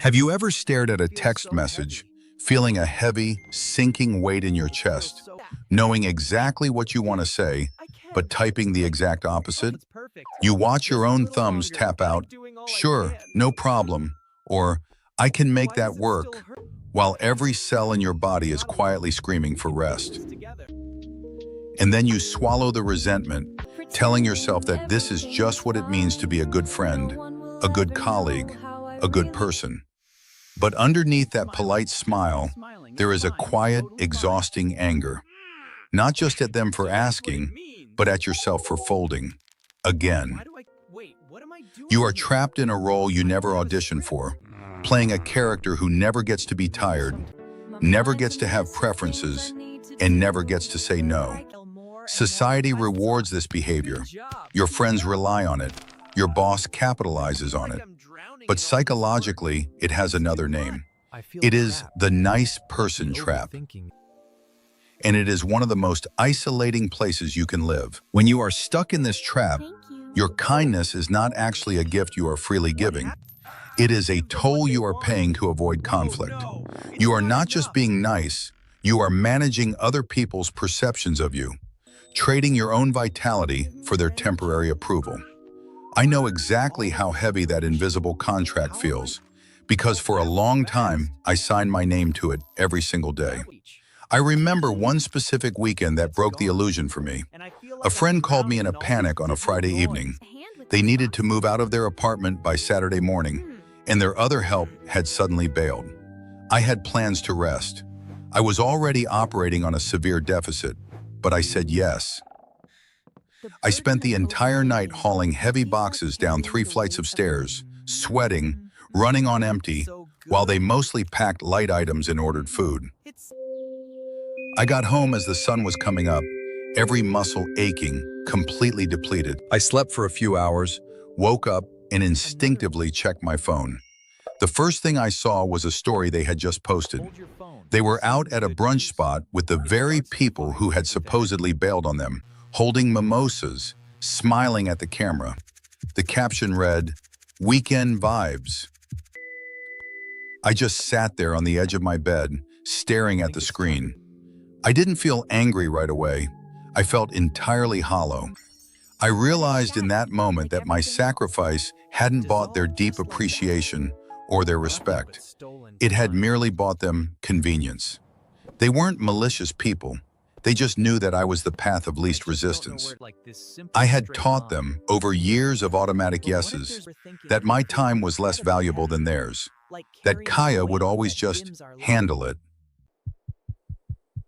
Have you ever stared at a text message, feeling a heavy, sinking weight in your chest, knowing exactly what you want to say, but typing the exact opposite? You watch your own thumbs tap out, "Sure, no problem," or "I can make that work," while every cell in your body is quietly screaming for rest. And then you swallow the resentment, telling yourself that this is just what it means to be a good friend, a good colleague, a good person. But underneath that polite smile, there is a quiet, exhausting anger. Not just at them for asking, but at yourself for folding. Again. You are trapped in a role you never auditioned for, playing a character who never gets to be tired, never gets to have preferences, and never gets to say no. Society rewards this behavior. Your friends rely on it. Your boss capitalizes on it. But psychologically, it has another name. It is the nice person trap. And it is one of the most isolating places you can live. When you are stuck in this trap, your kindness is not actually a gift you are freely giving. It is a toll you are paying to avoid conflict. You are not just being nice, you are managing other people's perceptions of you, trading your own vitality for their temporary approval. I know exactly how heavy that invisible contract feels, because for a long time, I signed my name to it every single day. I remember one specific weekend that broke the illusion for me. A friend called me in a panic on a Friday evening. They needed to move out of their apartment by Saturday morning, and their other help had suddenly bailed. I had plans to rest. I was already operating on a severe deficit, but I said yes. I spent the entire night hauling heavy boxes down 3 flights of stairs, sweating, running on empty, while they mostly packed light items and ordered food. I got home as the sun was coming up, every muscle aching, completely depleted. I slept for a few hours, woke up, and instinctively checked my phone. The first thing I saw was a story they had just posted. They were out at a brunch spot with the very people who had supposedly bailed on them, holding mimosas, smiling at the camera. The caption read, "Weekend vibes." I just sat there on the edge of my bed, staring at the screen. I didn't feel angry right away. I felt entirely hollow. I realized in that moment that my sacrifice hadn't bought their deep appreciation or their respect. It had merely bought them convenience. They weren't malicious people. They just knew that I was the path of least resistance. I had taught them, over years of automatic yeses, that my time was less valuable than theirs, that Kaia would always just handle it.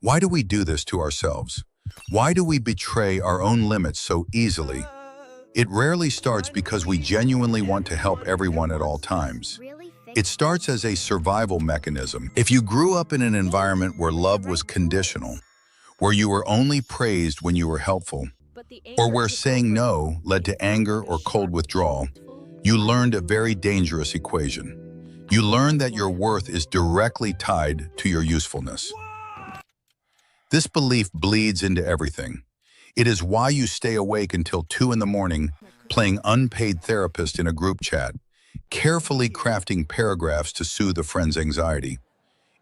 Why do we do this to ourselves? Why do we betray our own limits so easily? It rarely starts because we genuinely want to help everyone at all times. It starts as a survival mechanism. If you grew up in an environment where love was conditional, where you were only praised when you were helpful, or where saying no led to anger or cold withdrawal, you learned a very dangerous equation. You learned that your worth is directly tied to your usefulness. This belief bleeds into everything. It is why you stay awake until 2 in the morning, playing unpaid therapist in a group chat, carefully crafting paragraphs to soothe a friend's anxiety.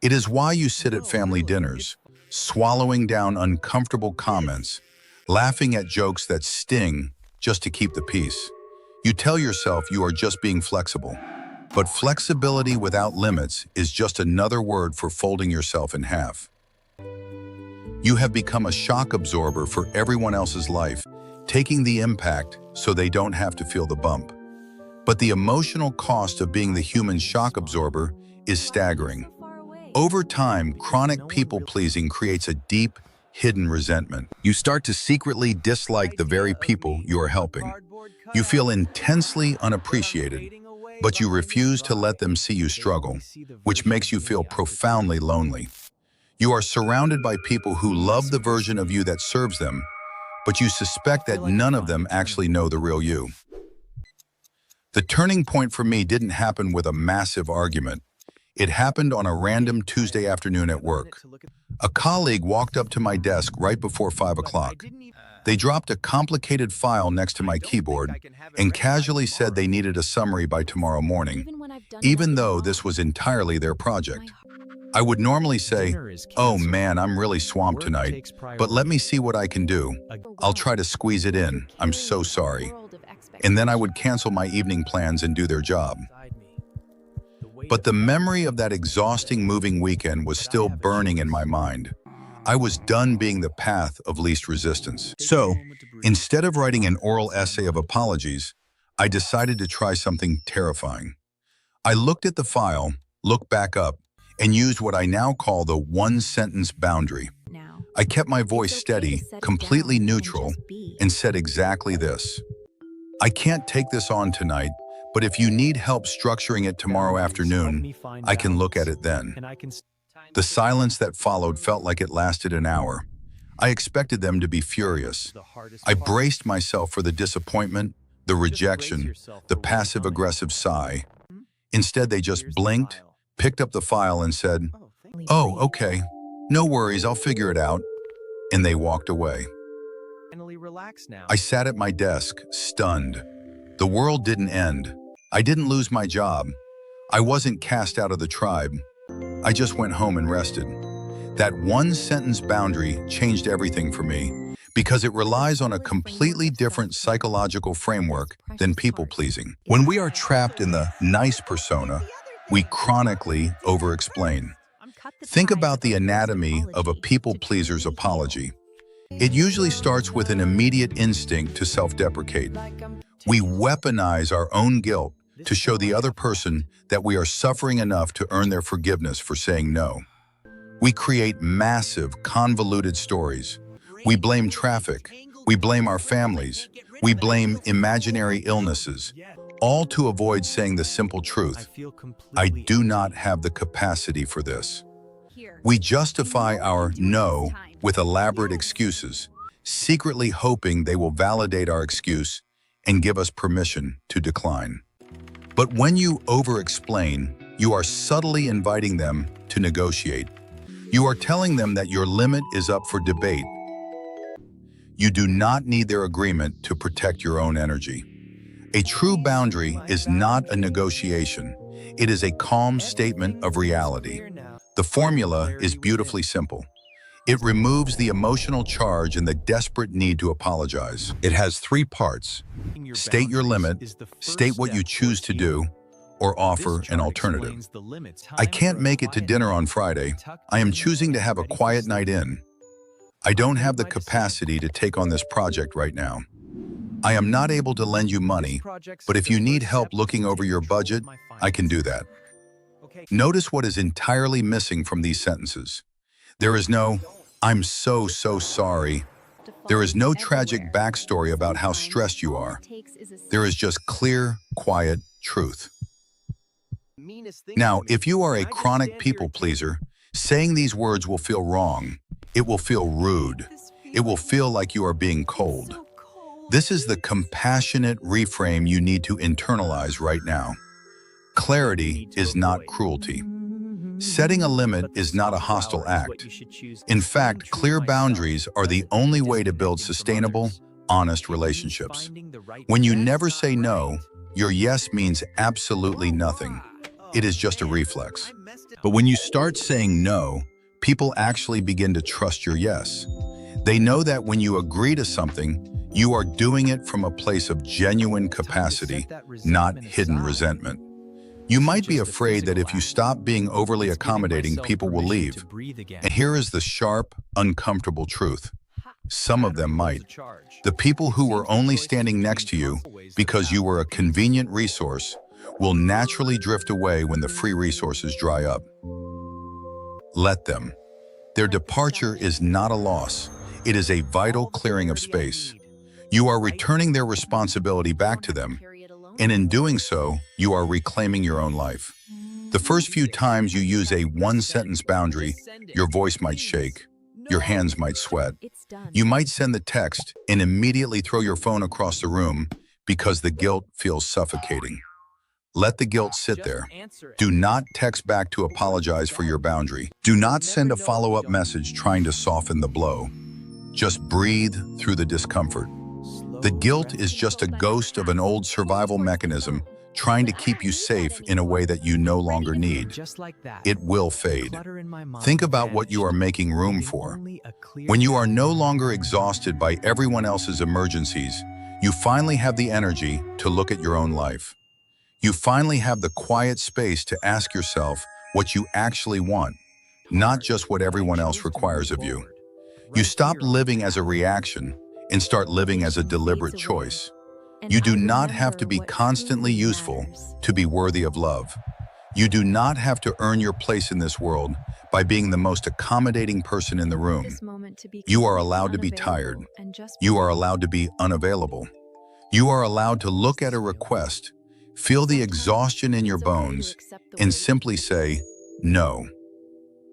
It is why you sit at family dinners, swallowing down uncomfortable comments, laughing at jokes that sting just to keep the peace. You tell yourself you are just being flexible. But flexibility without limits is just another word for folding yourself in half. You have become a shock absorber for everyone else's life, taking the impact so they don't have to feel the bump. But the emotional cost of being the human shock absorber is staggering. Over time, chronic people-pleasing creates a deep, hidden resentment. You start to secretly dislike the very people you are helping. You feel intensely unappreciated, but you refuse to let them see you struggle, which makes you feel profoundly lonely. You are surrounded by people who love the version of you that serves them, but you suspect that none of them actually know the real you. The turning point for me didn't happen with a massive argument. It happened on a random Tuesday afternoon at work. A colleague walked up to my desk right before 5 o'clock. They dropped a complicated file next to my keyboard and casually said they needed a summary by tomorrow morning. even though this was entirely their project. I would normally say, "Oh man, I'm really swamped tonight, but let me see what I can do. I'll try to squeeze it in. I'm so sorry." And then I would cancel my evening plans and do their job. But the memory of that exhausting moving weekend was still burning in my mind. I was done being the path of least resistance. So, instead of writing an oral essay of apologies, I decided to try something terrifying. I looked at the file, looked back up, and used what I now call the one-sentence boundary. I kept my voice steady, completely neutral, and said exactly this: "I can't take this on tonight, but if you need help structuring it tomorrow afternoon, I can look at it then." The silence that followed felt like it lasted an hour. I expected them to be furious. I braced myself for the disappointment, the rejection, the passive-aggressive sigh. Instead, they just blinked, picked up the file and said, "Oh, okay, no worries, I'll figure it out," and they walked away. I sat at my desk, stunned. The world didn't end. I didn't lose my job. I wasn't cast out of the tribe. I just went home and rested. That one-sentence boundary changed everything for me because it relies on a completely different psychological framework than people-pleasing. When we are trapped in the nice persona, we chronically over-explain. Think about the anatomy of a people-pleaser's apology. It usually starts with an immediate instinct to self-deprecate. We weaponize our own guilt to show the other person that we are suffering enough to earn their forgiveness for saying no. We create massive, convoluted stories. We blame traffic. We blame our families. We blame imaginary illnesses, all to avoid saying the simple truth: "I do not have the capacity for this." We justify our no with elaborate excuses, secretly hoping they will validate our excuse and give us permission to decline. But when you over-explain, you are subtly inviting them to negotiate. You are telling them that your limit is up for debate. You do not need their agreement to protect your own energy. A true boundary is not a negotiation. It is a calm statement of reality. The formula is beautifully simple. It removes the emotional charge and the desperate need to apologize. It has three parts: state your limit, state what you choose to do, or offer an alternative. "I can't make it to dinner on Friday. I am choosing to have a quiet night in. I don't have the capacity to take on this project right now. I am not able to lend you money, but if you need help looking over your budget, I can do that." Notice what is entirely missing from these sentences. There is no, "I'm so sorry." There is no tragic backstory about how stressed you are. There is just clear, quiet truth. Now, if you are a chronic people pleaser, saying these words will feel wrong. It will feel rude. It will feel like you are being cold. This is the compassionate reframe you need to internalize right now. Clarity is not cruelty. Setting a limit is not a hostile act. In fact, clear boundaries are the only way to build sustainable, honest relationships. When you never say no, your yes means absolutely nothing. It is just a reflex. But when you start saying no, people actually begin to trust your yes. They know that when you agree to something, you are doing it from a place of genuine capacity, not hidden resentment. You might be afraid that if you stop being overly accommodating, people will leave. And here is the sharp, uncomfortable truth. Some of them might. The people who were only standing next to you because you were a convenient resource will naturally drift away when the free resources dry up. Let them. Their departure is not a loss. It is a vital clearing of space. You are returning their responsibility back to them, and in doing so, you are reclaiming your own life. The first few times you use a one-sentence boundary, your voice might shake, your hands might sweat. You might send the text and immediately throw your phone across the room because the guilt feels suffocating. Let the guilt sit there. Do not text back to apologize for your boundary. Do not send a follow-up message trying to soften the blow. Just breathe through the discomfort. The guilt is just a ghost of an old survival mechanism trying to keep you safe in a way that you no longer need. Just like that, It will the fade. clutter in my mind Think about what you vanished, are making room leaving for. only a clear When you are no space. longer exhausted by everyone else's emergencies, you finally have the energy to look at your own life. You finally have the quiet space to ask yourself what you actually want, not just what But I everyone else chose to move requires of you. forward, You right through stop your own living as a path. reaction and start living as a Expectation deliberate fades away, choice. and You I do not have to remember be what constantly truly useful matters. to be worthy of love. You do not have to earn your place in this world by being the most accommodating person in the I want room. this moment to be You are completely allowed to be tired. unavailable and just You are present. allowed to be unavailable. You are allowed to look at a request, feel the exhaustion in your It's okay to bones, accept the and weight. simply say, no.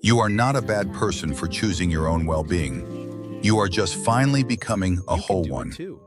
You are not a bad person for choosing your own well-being. You are just finally becoming a You can whole do it one. too.